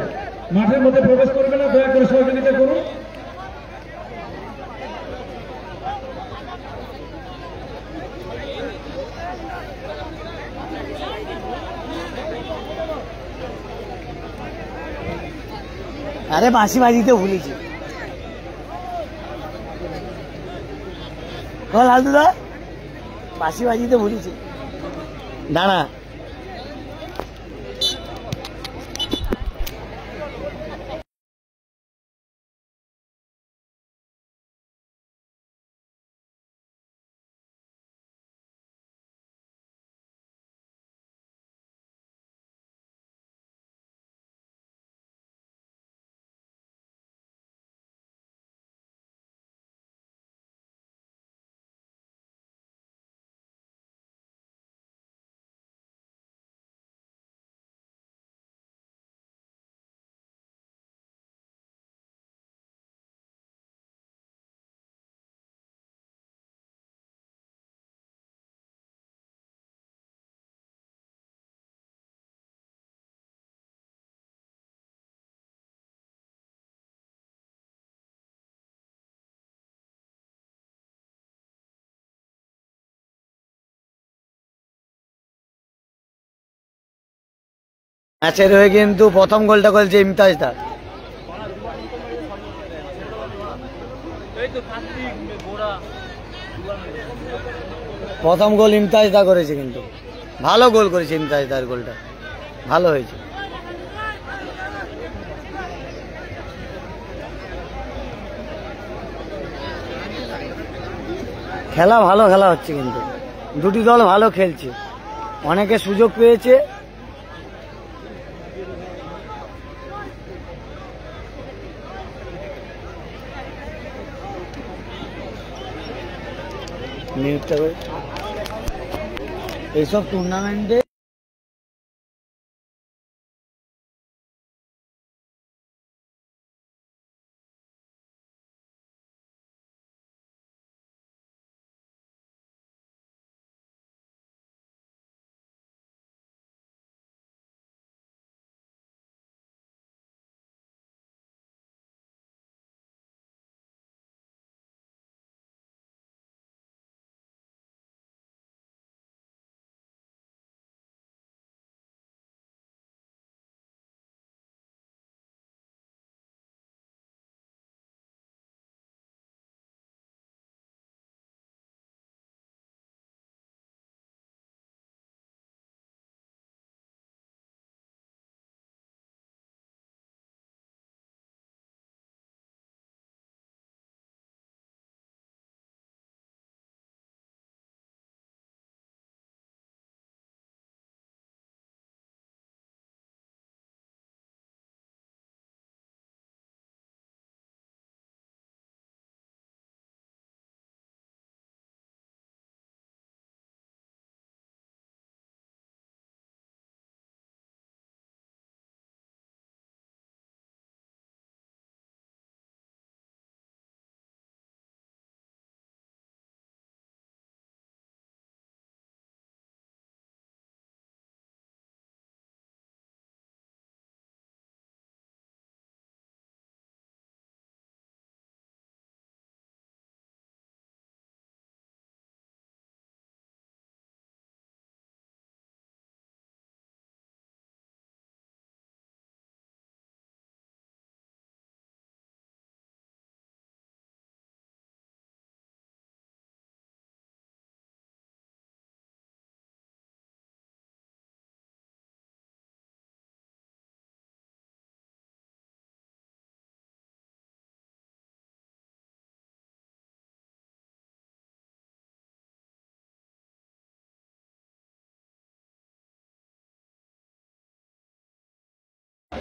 Speaker 3: মাঠের মধ্যে প্রবেশ করবেন না, দয়া করে সহযোগিতা করুন।
Speaker 1: আরে বাঁশি বাজিতে ভুলেছি। লালদুদা বাঁশি বাজিতে ভুলেছি, দাঁড়া। ম্যাচের হয়ে কিন্তু প্রথম গোলটা করেছে ইমতাজ দা। প্রথম গোল ইমতাজ দা করেছে, কিন্তু ভালো গোল করেছে ইমতাজ দার গোলটা, ভালো হয়েছে। খেলা ভালো খেলা হচ্ছে, কিন্তু দুটি দল ভালো খেলছে, অনেকে সুযোগ পেয়েছে। এইসব টুর্নামেন্টে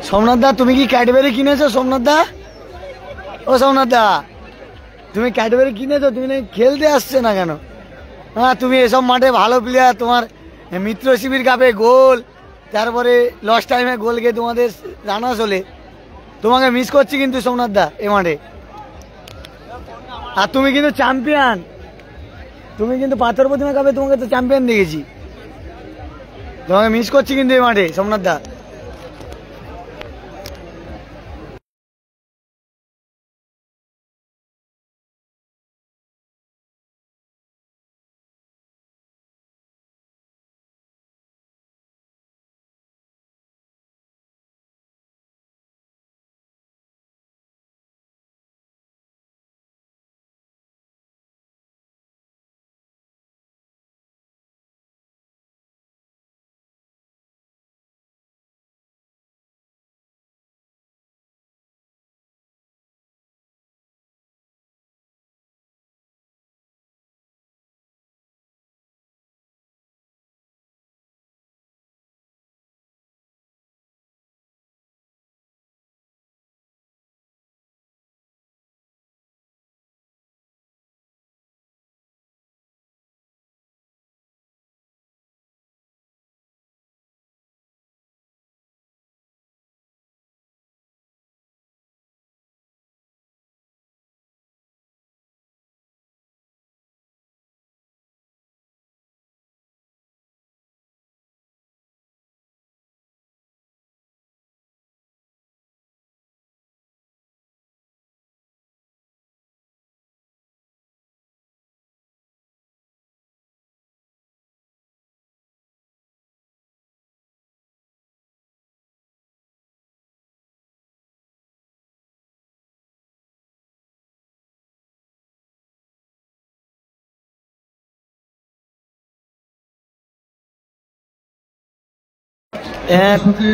Speaker 1: সোমনাথ দা, তুমি কি ক্যাডবেরি কিনেছো? সোমনাথ দা, ও সোমনাথ দা, তুমি ক্যাডবেরি কিনেছো? তুমি নাকি খেলতে আসছে না কেন? হ্যাঁ, তুমি এসব মাঠে ভালো প্লেয়ার, তোমার মিত্র শিবির কাপে গোল, তারপরে লস টাইমে গোল গিয়ে তোমাদের রানার্স হলে, তোমাকে মিস করছি কিন্তু সোমনাথ দা এ মাঠে। আর তুমি কিন্তু চ্যাম্পিয়ন, তুমি কিন্তু পাথর প্রতিমা কাপে তোমাকে তো চ্যাম্পিয়ন দেখেছি, তোমাকে মিস করছি কিন্তু এই মাঠে সোমনাথ দা।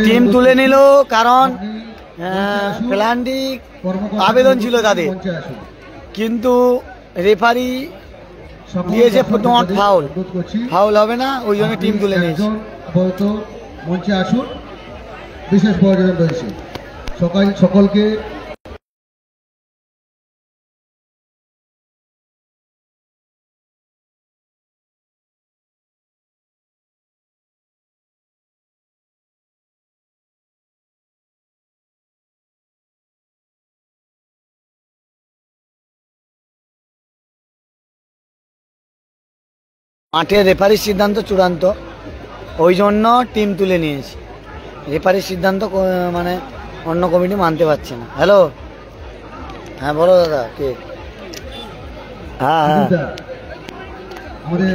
Speaker 1: টিম তুলে নিল, কারণ প্ল্যানটি আবেদন ছিল তাদের, কিন্তু রেফারি দিয়েছে নট ফাউল, ফাউল হবে না, ওই জন্য টিম তুলে নিয়েছে।
Speaker 2: মঞ্চে আসুন, বিশেষ প্রয়োজন রয়েছে। সকলকে
Speaker 1: মাঠে রেফারির সিদ্ধান্ত চূড়ান্ত, ওই জন্য টিম তুলে নিয়েছে। রেফারির সিদ্ধান্ত মানে অন্য কমিটি মানতে পারছে না। হ্যালো, হ্যাঁ বলো দাদা, কে? হ্যাঁ হ্যাঁ,
Speaker 2: আমাদের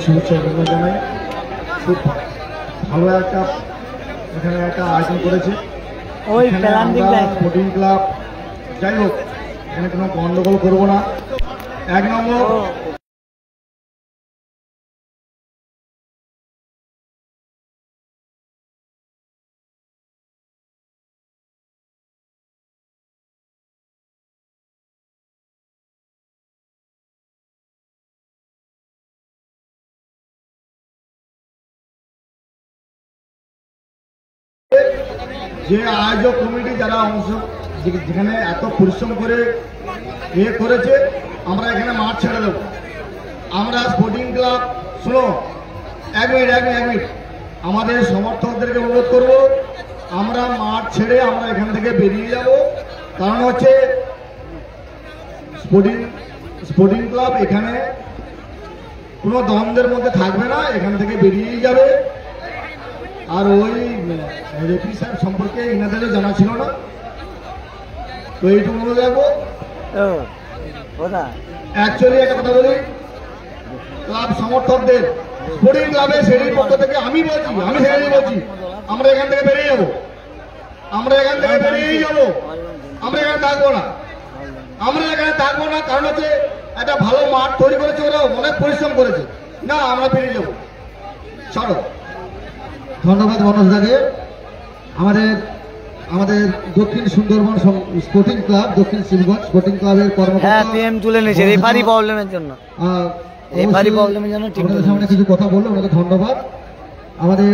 Speaker 2: শুভেচ্ছা অভিনন্দন জানাই। খুব ভালো একটা এখানে একটা আয়োজন করেছে
Speaker 1: ওই
Speaker 2: স্পোর্টিং ক্লাব। যাই হোক, এখানে কোনো গন্ডগোল করবো না। 1 নম্বর, যে আয়োজক কমিটি যারা যেখানে এত পরিশ্রম করে করেছে, আমরা এখানে মাঠ ছেড়ে দেবো। আমরা স্পোর্টিং ক্লাব, শোনো, 1 মিনিট, আমাদের সমর্থকদেরকে অনুরোধ করব, আমরা মাঠ ছেড়ে আমরা এখান থেকে বেরিয়ে যাব। কারণ হচ্ছে স্পোর্টিং ক্লাব এখানে কোনো দ্বন্দ্বের মধ্যে থাকবে না, এখান থেকে বেরিয়েই যাবে। আর ওই রেফারি সাহেব সম্পর্কে ইনাদেরও জানা ছিল না, তো এইটুকু বলে যাবো। অ্যাকচুয়ালি একটা কথা বলি, ক্লাব সমর্থকদের, স্পোর্টিং ক্লাবের শ্রেণীর পক্ষ থেকে আমি বলছি, আমরা এখান থেকে বেরিয়ে যাবো, আমরা এখানে থাকবো না, কারণ হচ্ছে একটা ভালো মাঠ তৈরি করেছে, ওরা অনেক পরিশ্রম করেছে, না আমরা বেরিয়ে যাবো, ছাড়ো। ধন্যবাদ মনোজ দাকে। আমাদের আমাদের দক্ষিণ সুন্দরবন স্পোর্টিং ক্লাব, দক্ষিণ শিবগঞ্জ স্পোর্টিং ক্লাবের
Speaker 1: হ্যাঁ
Speaker 2: কর্মকর্তা
Speaker 1: পিএম তুলে নিয়েছে রেফারি প্রবলেমের জন্য। রেফারি প্রবলেমের জন্য টিম
Speaker 2: আমাদের সামনে কিছু কথা বললো, ওনাকে ধন্যবাদ। আমাদের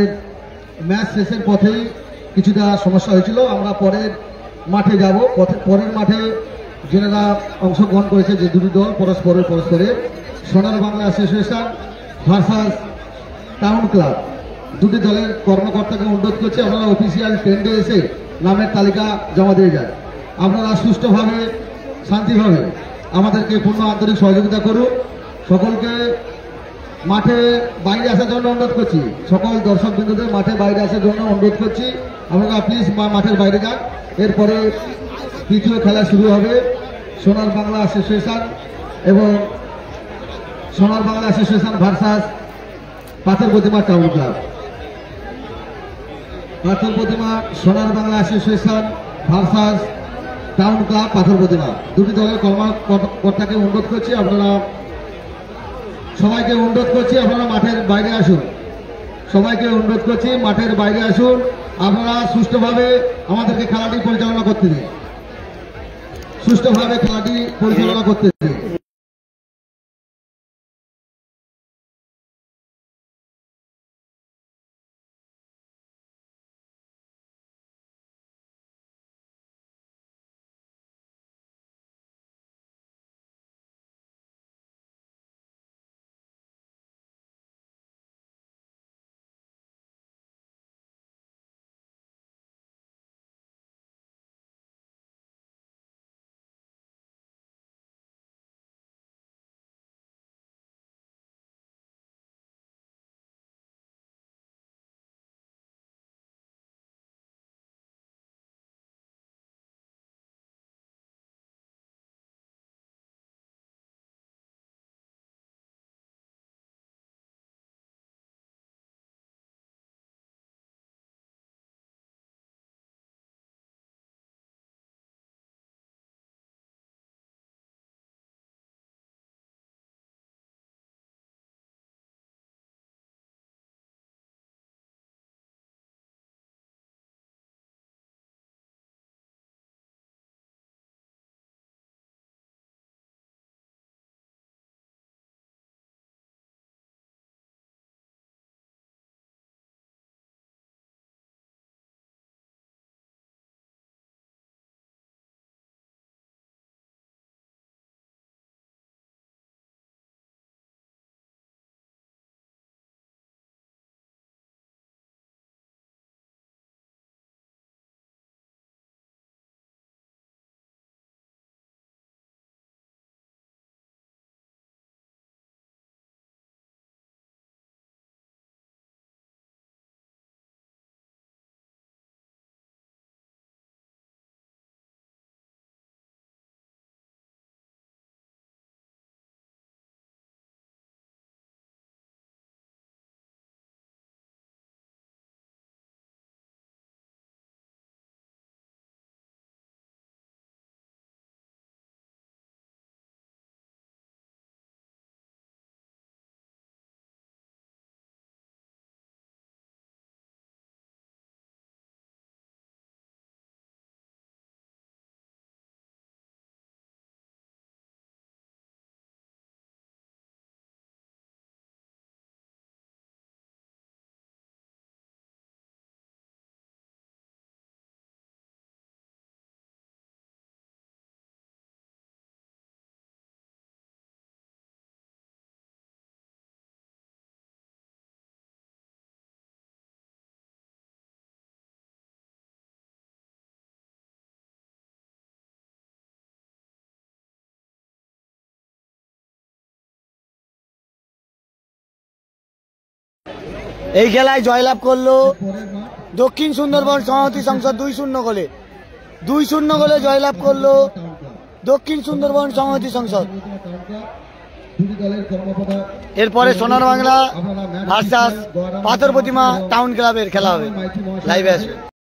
Speaker 2: ম্যাচ শেষের পথেই কিছুটা সমস্যা হয়েছিল, আমরা পরের মাঠে যাব। পরের মাঠে যারা অংশগ্রহণ করেছে যে দুটি দল পরস্পরের সোনার Bangla association versus town club, দুটি দলের কর্মকর্তাকে অনুরোধ করছি আপনারা অফিসিয়াল টেন্ডে এসে নামের তালিকা জমা দিয়ে যান। আপনারা সুষ্ঠুভাবে শান্তিভাবে আমাদেরকে পূর্ণ আন্তরিক সহযোগিতা করুন। সকলকে মাঠে বাইরে আসার জন্য অনুরোধ করছি, সকল দর্শক বিন্দুদের মাঠে বাইরে আসার জন্য অনুরোধ করছি। আপনারা প্লিজ মাঠের বাইরে যান। এরপরে তৃতীয় খেলা শুরু হবে সোনার বাংলা অ্যাসোসিয়েশন এবং সোনার বাংলা অ্যাসোসিয়েশন ভার্সাস পাথর প্রতিমা টাউন ক্লাব। পাথর প্রতিমা সোনার Bangla association versus town club পাথর প্রতিমা, দুটি দলের কর্মকর্তাকে অনুরোধ করছি, আপনারা সবাইকে অনুরোধ করছি আপনারা মাঠের বাইরে আসুন। সবাইকে অনুরোধ করছি মাঠের বাইরে আসুন, আপনারা সুষ্ঠুভাবে আমাদেরকে খেলাটি পরিচালনা করতে দিন, সুষ্ঠুভাবে খেলাটি পরিচালনা করতে দিন।
Speaker 1: এই খেলায় জয়লাভ করলো দক্ষিণ সুন্দরবন সমিতি সংসদ 2-0 গোলে। 2-0 গোলে জয়লাভ করলো দক্ষিণ সুন্দরবন সমিতি সংসদ। এরপরে সোনার বাংলা ভার্সাস পাথর প্রতিমা টাউন ক্লাবের খেলা হবে, লাইভে আসবে।